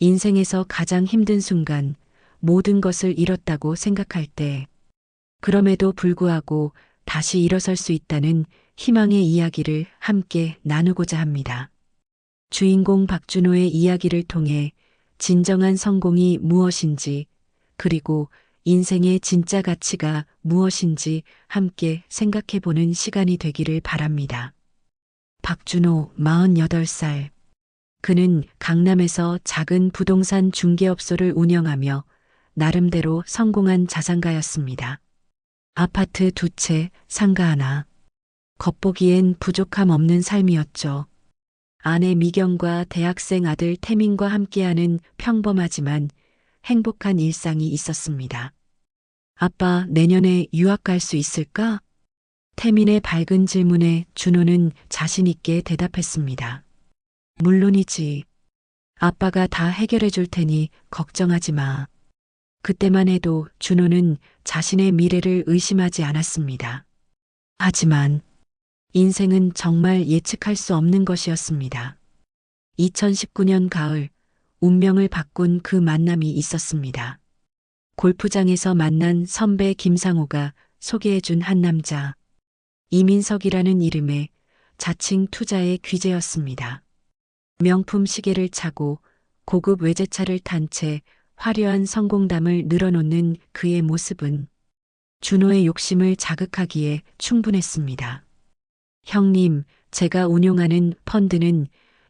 인생에서 가장 힘든 순간, 모든 것을 잃었다고 생각할 때, 그럼에도 불구하고 다시 일어설 수 있다는 희망의 이야기를 함께 나누고자 합니다. 주인공 박준호의 이야기를 통해 진정한 성공이 무엇인지, 그리고 인생의 진짜 가치가 무엇인지 함께 생각해 보는 시간이 되기를 바랍니다. 박준호 48살. 그는 강남에서 작은 부동산 중개업소를 운영하며 나름대로 성공한 자산가였습니다. 아파트 2채, 상가 하나. 겉보기엔 부족함 없는 삶이었죠. 아내 미경과 대학생 아들 태민과 함께하는 평범하지만 행복한 일상이 있었습니다. 아빠, 내년에 유학 갈 수 있을까? 태민의 밝은 질문에 준호는 자신 있게 대답했습니다. 물론이지. 아빠가 다 해결해 줄 테니 걱정하지 마. 그때만 해도 준호는 자신의 미래를 의심하지 않았습니다. 하지만 인생은 정말 예측할 수 없는 것이었습니다. 2019년 가을, 운명을 바꾼 그 만남이 있었습니다. 골프장에서 만난 선배 김상호가 소개해준 한 남자. 이민석이라는 이름의 자칭 투자의 귀재였습니다. 명품 시계를 차고 고급 외제차를 탄 채 화려한 성공담을 늘어놓는 그의 모습은 준호의 욕심을 자극하기에 충분했습니다. 형님, 제가 운용하는 펀드는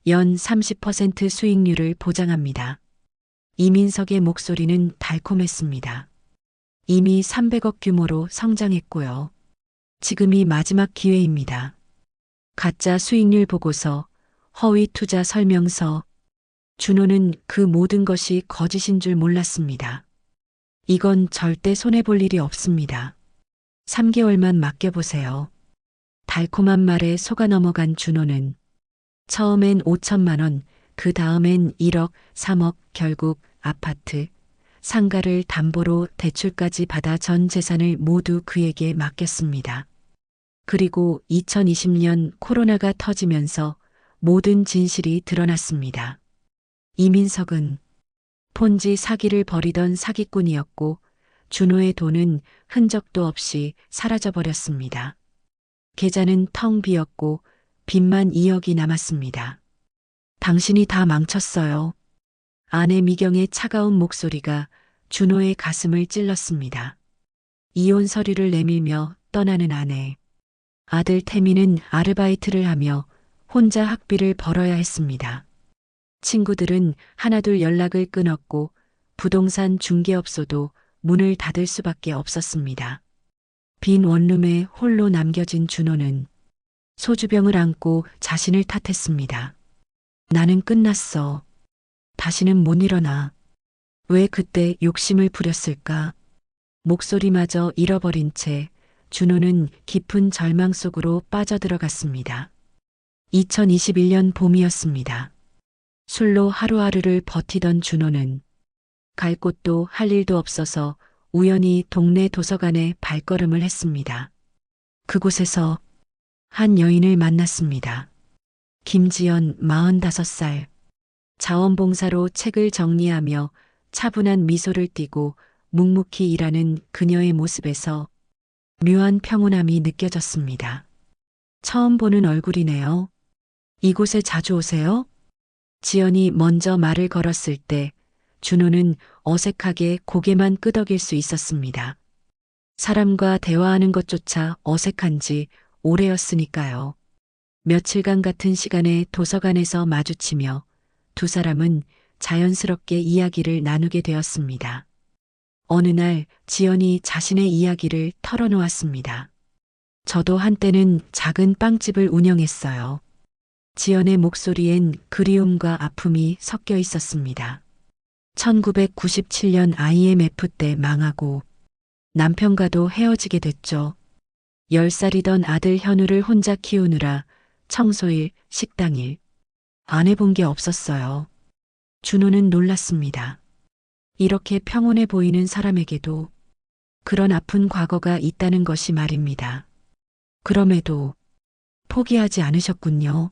연 30% 수익률을 보장합니다. 이민석의 목소리는 달콤했습니다. 이미 300억 규모로 성장했고요. 지금이 마지막 기회입니다. 가짜 수익률 보고서, 허위 투자 설명서. 준호는 그 모든 것이 거짓인 줄 몰랐습니다. 이건 절대 손해볼 일이 없습니다. 3개월만 맡겨보세요. 달콤한 말에 속아 넘어간 준호는 처음엔 5천만 원, 그 다음엔 1억, 3억, 결국 아파트, 상가를 담보로 대출까지 받아 전 재산을 모두 그에게 맡겼습니다. 그리고 2020년 코로나가 터지면서 모든 진실이 드러났습니다. 이민석은 폰지 사기를 벌이던 사기꾼이었고 준호의 돈은 흔적도 없이 사라져버렸습니다. 계좌는 텅 비었고 빚만 2억이 남았습니다. 당신이 다 망쳤어요. 아내 미경의 차가운 목소리가 준호의 가슴을 찔렀습니다. 이혼 서류를 내밀며 떠나는 아내. 아들 태민은 아르바이트를 하며 혼자 학비를 벌어야 했습니다. 친구들은 하나둘 연락을 끊었고 부동산 중개업소도 문을 닫을 수밖에 없었습니다. 빈 원룸에 홀로 남겨진 준호는 소주병을 안고 자신을 탓했습니다. 나는 끝났어. 다시는 못 일어나. 왜 그때 욕심을 부렸을까? 목소리마저 잃어버린 채 준호는 깊은 절망 속으로 빠져들어갔습니다. 2021년 봄이었습니다. 술로 하루하루를 버티던 준호는 갈 곳도 할 일도 없어서 우연히 동네 도서관에 발걸음을 했습니다. 그곳에서 한 여인을 만났습니다. 김지연 45살. 자원봉사로 책을 정리하며 차분한 미소를 띠고 묵묵히 일하는 그녀의 모습에서 묘한 평온함이 느껴졌습니다. 처음 보는 얼굴이네요. 이곳에 자주 오세요? 지연이 먼저 말을 걸었을 때 준호는 어색하게 고개만 끄덕일 수 있었습니다. 사람과 대화하는 것조차 어색한지 오래였으니까요. 며칠간 같은 시간에 도서관에서 마주치며 두 사람은 자연스럽게 이야기를 나누게 되었습니다. 어느 날 지연이 자신의 이야기를 털어놓았습니다. 저도 한때는 작은 빵집을 운영했어요. 지연의 목소리엔 그리움과 아픔이 섞여 있었습니다. 1997년 IMF 때 망하고 남편과도 헤어지게 됐죠. 10살이던 아들 현우를 혼자 키우느라 청소일, 식당일, 안 해본 게 없었어요. 준호는 놀랐습니다. 이렇게 평온해 보이는 사람에게도 그런 아픈 과거가 있다는 것이 말입니다. 그럼에도 포기하지 않으셨군요.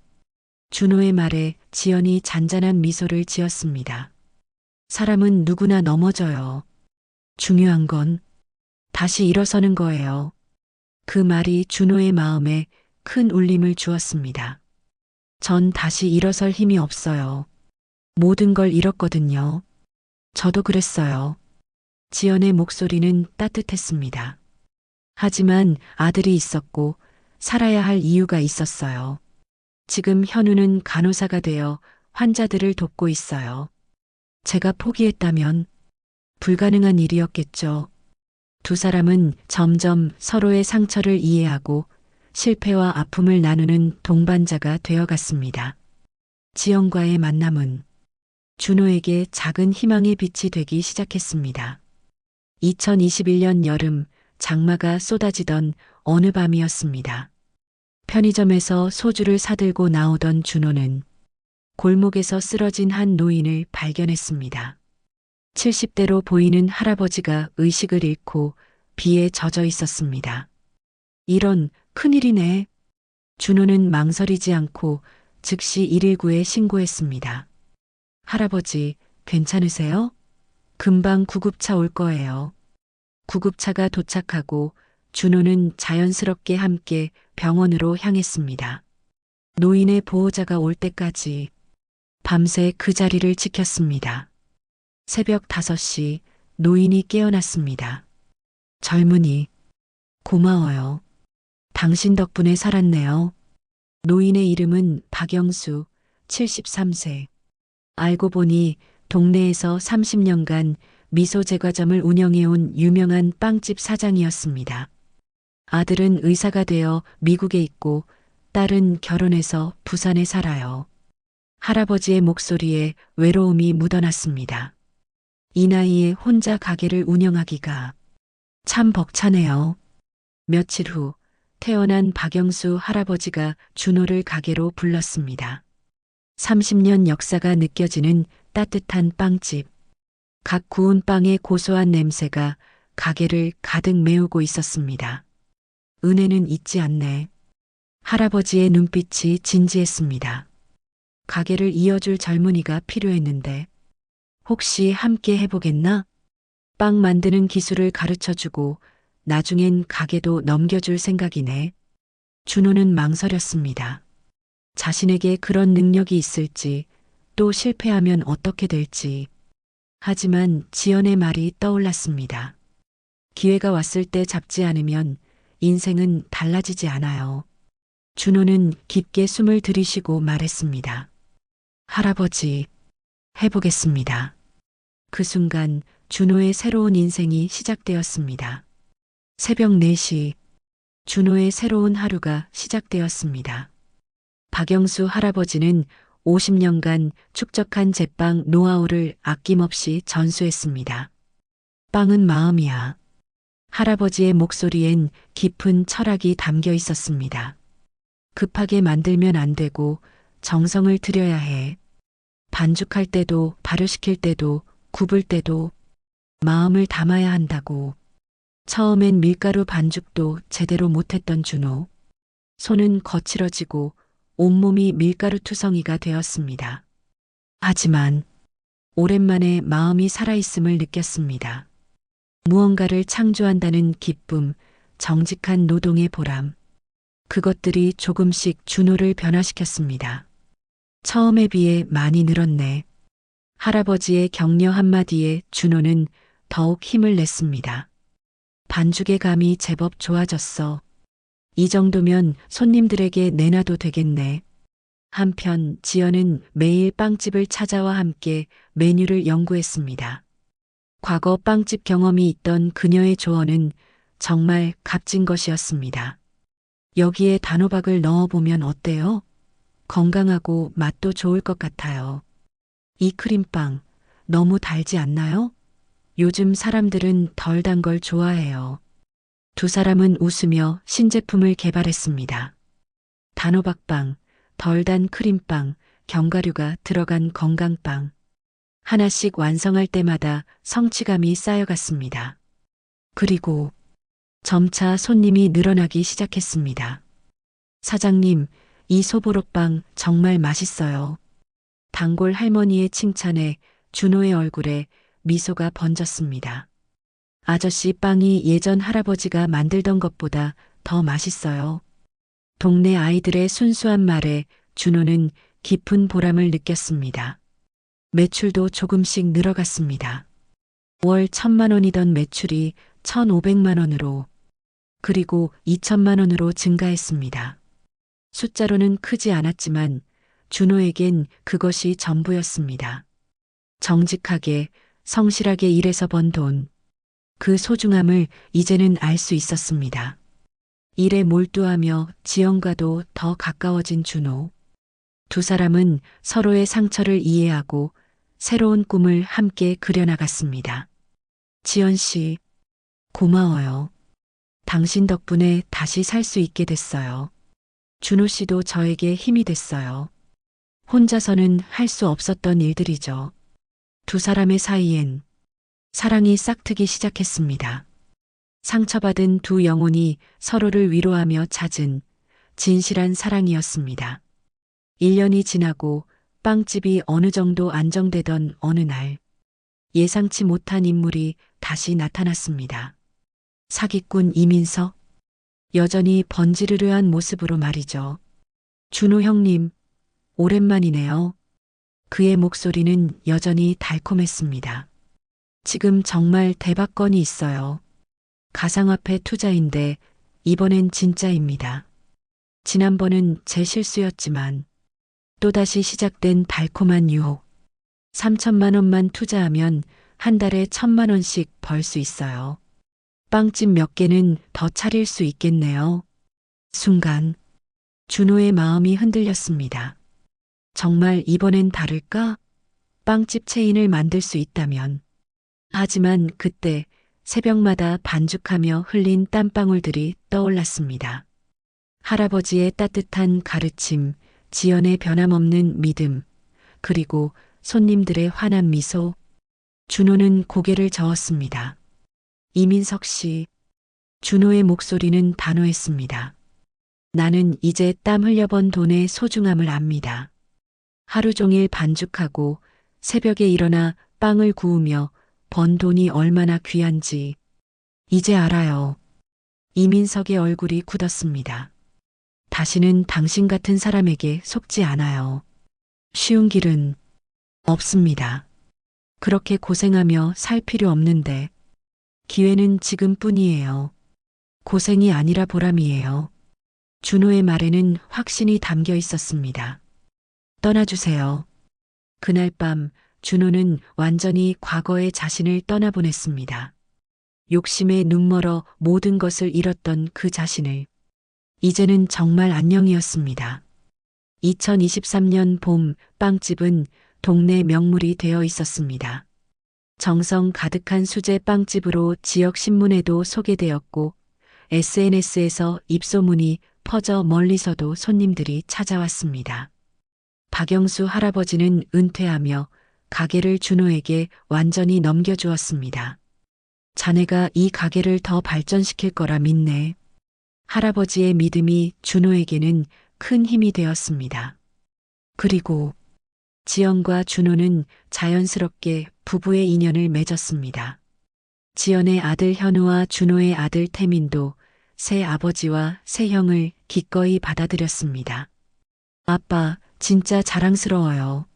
준호의 말에 지연이 잔잔한 미소를 지었습니다. 사람은 누구나 넘어져요. 중요한 건 다시 일어서는 거예요. 그 말이 준호의 마음에 큰 울림을 주었습니다. 전 다시 일어설 힘이 없어요. 모든 걸 잃었거든요. 저도 그랬어요. 지연의 목소리는 따뜻했습니다. 하지만 아들이 있었고 살아야 할 이유가 있었어요. 지금 현우는 간호사가 되어 환자들을 돕고 있어요. 제가 포기했다면 불가능한 일이었겠죠. 두 사람은 점점 서로의 상처를 이해하고 실패와 아픔을 나누는 동반자가 되어갔습니다. 지연과의 만남은 준호에게 작은 희망의 빛이 되기 시작했습니다. 2021년 여름 장마가 쏟아지던 어느 밤이었습니다. 편의점에서 소주를 사들고 나오던 준호는 골목에서 쓰러진 한 노인을 발견했습니다. 70대로 보이는 할아버지가 의식을 잃고 비에 젖어 있었습니다. 이런 큰일이네. 준호는 망설이지 않고 즉시 119에 신고했습니다. 할아버지, 괜찮으세요? 금방 구급차 올 거예요. 구급차가 도착하고 준호는 자연스럽게 함께 병원으로 향했습니다. 노인의 보호자가 올 때까지 밤새 그 자리를 지켰습니다. 새벽 5시 노인이 깨어났습니다. 젊은이, 고마워요. 당신 덕분에 살았네요. 노인의 이름은 박영수, 73세. 알고 보니 동네에서 30년간 미소 제과점을 운영해온 유명한 빵집 사장이었습니다. 아들은 의사가 되어 미국에 있고 딸은 결혼해서 부산에 살아요. 할아버지의 목소리에 외로움이 묻어났습니다. 이 나이에 혼자 가게를 운영하기가 참 벅차네요. 며칠 후 태어난 박영수 할아버지가 준호를 가게로 불렀습니다. 30년 역사가 느껴지는 따뜻한 빵집. 각 구운 빵의 고소한 냄새가 가게를 가득 메우고 있었습니다. 은혜는 잊지 않네. 할아버지의 눈빛이 진지했습니다. 가게를 이어줄 젊은이가 필요했는데 혹시 함께 해보겠나? 빵 만드는 기술을 가르쳐주고 나중엔 가게도 넘겨줄 생각이네. 준호는 망설였습니다. 자신에게 그런 능력이 있을지, 또 실패하면 어떻게 될지. 하지만 지연의 말이 떠올랐습니다. 기회가 왔을 때 잡지 않으면 인생은 달라지지 않아요. 준호는 깊게 숨을 들이쉬고 말했습니다. 할아버지, 해보겠습니다. 그 순간 준호의 새로운 인생이 시작되었습니다. 새벽 4시, 준호의 새로운 하루가 시작되었습니다. 박영수 할아버지는 50년간 축적한 제빵 노하우를 아낌없이 전수했습니다. 빵은 마음이야. 할아버지의 목소리엔 깊은 철학이 담겨 있었습니다. 급하게 만들면 안 되고 정성을 들여야 해. 반죽할 때도 발효시킬 때도 굽을 때도 마음을 담아야 한다고. 처음엔 밀가루 반죽도 제대로 못했던 준호. 손은 거칠어지고 온몸이 밀가루 투성이가 되었습니다. 하지만 오랜만에 마음이 살아있음을 느꼈습니다. 무언가를 창조한다는 기쁨, 정직한 노동의 보람. 그것들이 조금씩 준호를 변화시켰습니다. 처음에 비해 많이 늘었네. 할아버지의 격려 한마디에 준호는 더욱 힘을 냈습니다. 반죽의 감이 제법 좋아졌어. 이 정도면 손님들에게 내놔도 되겠네. 한편 지연은 매일 빵집을 찾아와 함께 메뉴를 연구했습니다. 과거 빵집 경험이 있던 그녀의 조언은 정말 값진 것이었습니다. 여기에 단호박을 넣어보면 어때요? 건강하고 맛도 좋을 것 같아요. 이 크림빵 너무 달지 않나요? 요즘 사람들은 덜 단 걸 좋아해요. 두 사람은 웃으며 신제품을 개발했습니다. 단호박빵, 덜 단 크림빵, 견과류가 들어간 건강빵. 하나씩 완성할 때마다 성취감이 쌓여갔습니다. 그리고 점차 손님이 늘어나기 시작했습니다. 사장님, 이 소보로빵 정말 맛있어요. 단골 할머니의 칭찬에 준호의 얼굴에 미소가 번졌습니다. 아저씨 빵이 예전 할아버지가 만들던 것보다 더 맛있어요. 동네 아이들의 순수한 말에 준호는 깊은 보람을 느꼈습니다. 매출도 조금씩 늘어갔습니다. 월 1,000만 원이던 매출이 1,500만 원으로 그리고 2천만 원으로 증가했습니다. 숫자로는 크지 않았지만 준호에겐 그것이 전부였습니다. 정직하게 성실하게 일해서 번 돈. 그 소중함을 이제는 알 수 있었습니다. 일에 몰두하며 지영과도 더 가까워진 준호. 두 사람은 서로의 상처를 이해하고 새로운 꿈을 함께 그려나갔습니다. 지연 씨, 고마워요. 당신 덕분에 다시 살 수 있게 됐어요. 준호 씨도 저에게 힘이 됐어요. 혼자서는 할 수 없었던 일들이죠. 두 사람의 사이엔 사랑이 싹트기 시작했습니다. 상처받은 두 영혼이 서로를 위로하며 찾은 진실한 사랑이었습니다. 1년이 지나고 빵집이 어느 정도 안정되던 어느 날, 예상치 못한 인물이 다시 나타났습니다. 사기꾼 이민석. 여전히 번지르르한 모습으로 말이죠. 준호 형님, 오랜만이네요. 그의 목소리는 여전히 달콤했습니다. 지금 정말 대박건이 있어요. 가상화폐 투자인데 이번엔 진짜입니다. 지난번은 제 실수였지만 또다시 시작된 달콤한 유혹. 3천만 원만 투자하면 한 달에 1,000만 원씩 벌 수 있어요. 빵집 몇 개는 더 차릴 수 있겠네요. 순간 준호의 마음이 흔들렸습니다. 정말 이번엔 다를까? 빵집 체인을 만들 수 있다면. 하지만 그때 새벽마다 반죽하며 흘린 땀방울들이 떠올랐습니다. 할아버지의 따뜻한 가르침, 지연의 변함없는 믿음, 그리고 손님들의 환한 미소. 준호는 고개를 저었습니다. 이민석 씨. 준호의 목소리는 단호했습니다. 나는 이제 땀 흘려번 돈의 소중함을 압니다. 하루 종일 반죽하고 새벽에 일어나 빵을 구우며 번 돈이 얼마나 귀한지 이제 알아요. 이민석의 얼굴이 굳었습니다. 다시는 당신 같은 사람에게 속지 않아요. 쉬운 길은 없습니다. 그렇게 고생하며 살 필요 없는데 기회는 지금뿐이에요. 고생이 아니라 보람이에요. 준호의 말에는 확신이 담겨 있었습니다. 떠나주세요. 그날 밤 준호는 완전히 과거의 자신을 떠나보냈습니다. 욕심에 눈멀어 모든 것을 잃었던 그 자신을. 이제는 정말 안녕이었습니다. 2023년 봄 빵집은 동네 명물이 되어 있었습니다. 정성 가득한 수제 빵집으로 지역 신문에도 소개되었고 SNS에서 입소문이 퍼져 멀리서도 손님들이 찾아왔습니다. 박영수 할아버지는 은퇴하며 가게를 준호에게 완전히 넘겨주었습니다. 자네가 이 가게를 더 발전시킬 거라 믿네. 할아버지의 믿음이 준호에게는 큰 힘이 되었습니다. 그리고 지연과 준호는 자연스럽게 부부의 인연을 맺었습니다. 지연의 아들 현우와 준호의 아들 태민도 새 아버지와 새 형을 기꺼이 받아들였습니다. 아빠, 진짜 자랑스러워요.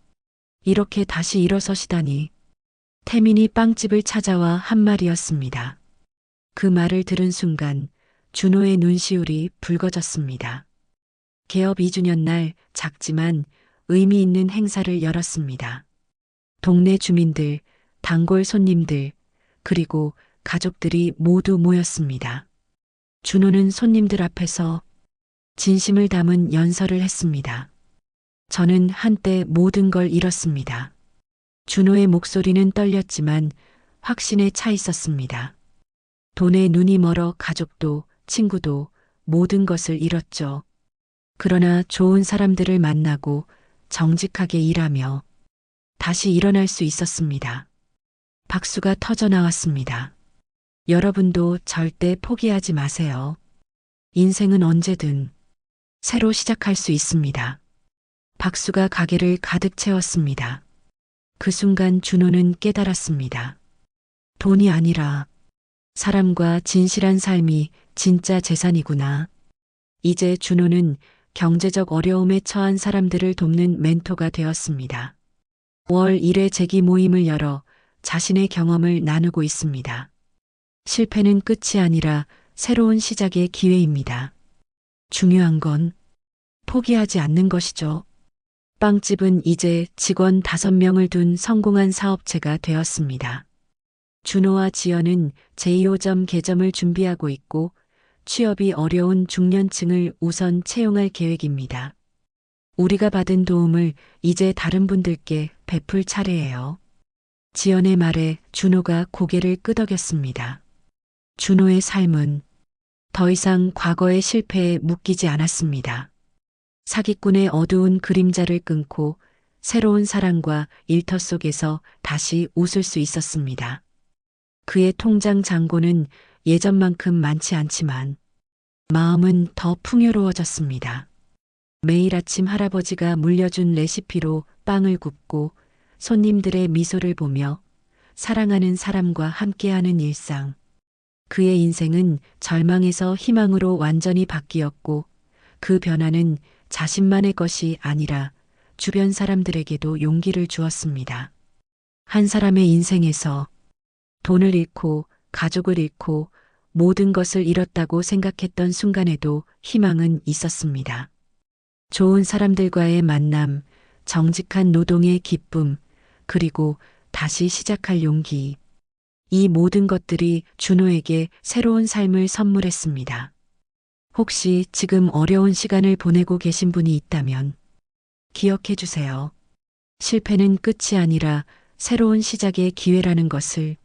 이렇게 다시 일어서시다니. 태민이 빵집을 찾아와 한 말이었습니다. 그 말을 들은 순간 준호의 눈시울이 붉어졌습니다. 개업 2주년 날 작지만 의미 있는 행사를 열었습니다. 동네 주민들, 단골 손님들, 그리고 가족들이 모두 모였습니다. 준호는 손님들 앞에서 진심을 담은 연설을 했습니다. 저는 한때 모든 걸 잃었습니다. 준호의 목소리는 떨렸지만 확신에 차 있었습니다. 돈에 눈이 멀어 가족도 친구도 모든 것을 잃었죠. 그러나 좋은 사람들을 만나고 정직하게 일하며 다시 일어날 수 있었습니다. 박수가 터져 나왔습니다. 여러분도 절대 포기하지 마세요. 인생은 언제든 새로 시작할 수 있습니다. 박수가 가게를 가득 채웠습니다. 그 순간 준호는 깨달았습니다. 돈이 아니라 사람과 진실한 삶이 진짜 재산이구나. 이제 준호는 경제적 어려움에 처한 사람들을 돕는 멘토가 되었습니다. 월 1회 재기 모임을 열어 자신의 경험을 나누고 있습니다. 실패는 끝이 아니라 새로운 시작의 기회입니다. 중요한 건 포기하지 않는 것이죠. 빵집은 이제 직원 5명을 둔 성공한 사업체가 되었습니다. 준호와 지연은 제2호점 개점을 준비하고 있고 취업이 어려운 중년층을 우선 채용할 계획입니다. 우리가 받은 도움을 이제 다른 분들께 베풀 차례예요. 지연의 말에 준호가 고개를 끄덕였습니다. 준호의 삶은 더 이상 과거의 실패에 묶이지 않았습니다. 사기꾼의 어두운 그림자를 끊고 새로운 사랑과 일터 속에서 다시 웃을 수 있었습니다. 그의 통장 잔고는 예전만큼 많지 않지만 마음은 더 풍요로워졌습니다. 매일 아침 할아버지가 물려준 레시피로 빵을 굽고 손님들의 미소를 보며 사랑하는 사람과 함께하는 일상. 그의 인생은 절망에서 희망으로 완전히 바뀌었고 그 변화는 자신만의 것이 아니라 주변 사람들에게도 용기를 주었습니다. 한 사람의 인생에서 돈을 잃고 가족을 잃고 모든 것을 잃었다고 생각했던 순간에도 희망은 있었습니다. 좋은 사람들과의 만남, 정직한 노동의 기쁨, 그리고 다시 시작할 용기. 이 모든 것들이 준호에게 새로운 삶을 선물했습니다. 혹시 지금 어려운 시간을 보내고 계신 분이 있다면 기억해 주세요. 실패는 끝이 아니라 새로운 시작의 기회라는 것을,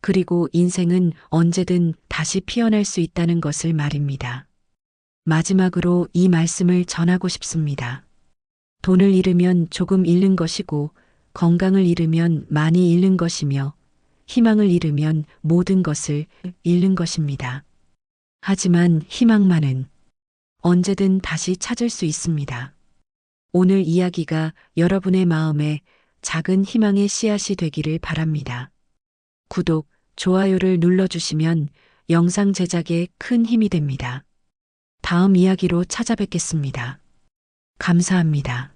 그리고 인생은 언제든 다시 피어날 수 있다는 것을 말입니다. 마지막으로 이 말씀을 전하고 싶습니다. 돈을 잃으면 조금 잃는 것이고, 건강을 잃으면 많이 잃는 것이며, 희망을 잃으면 모든 것을 잃는 것입니다. 하지만 희망만은 언제든 다시 찾을 수 있습니다. 오늘 이야기가 여러분의 마음에 작은 희망의 씨앗이 되기를 바랍니다. 구독, 좋아요를 눌러주시면 영상 제작에 큰 힘이 됩니다. 다음 이야기로 찾아뵙겠습니다. 감사합니다.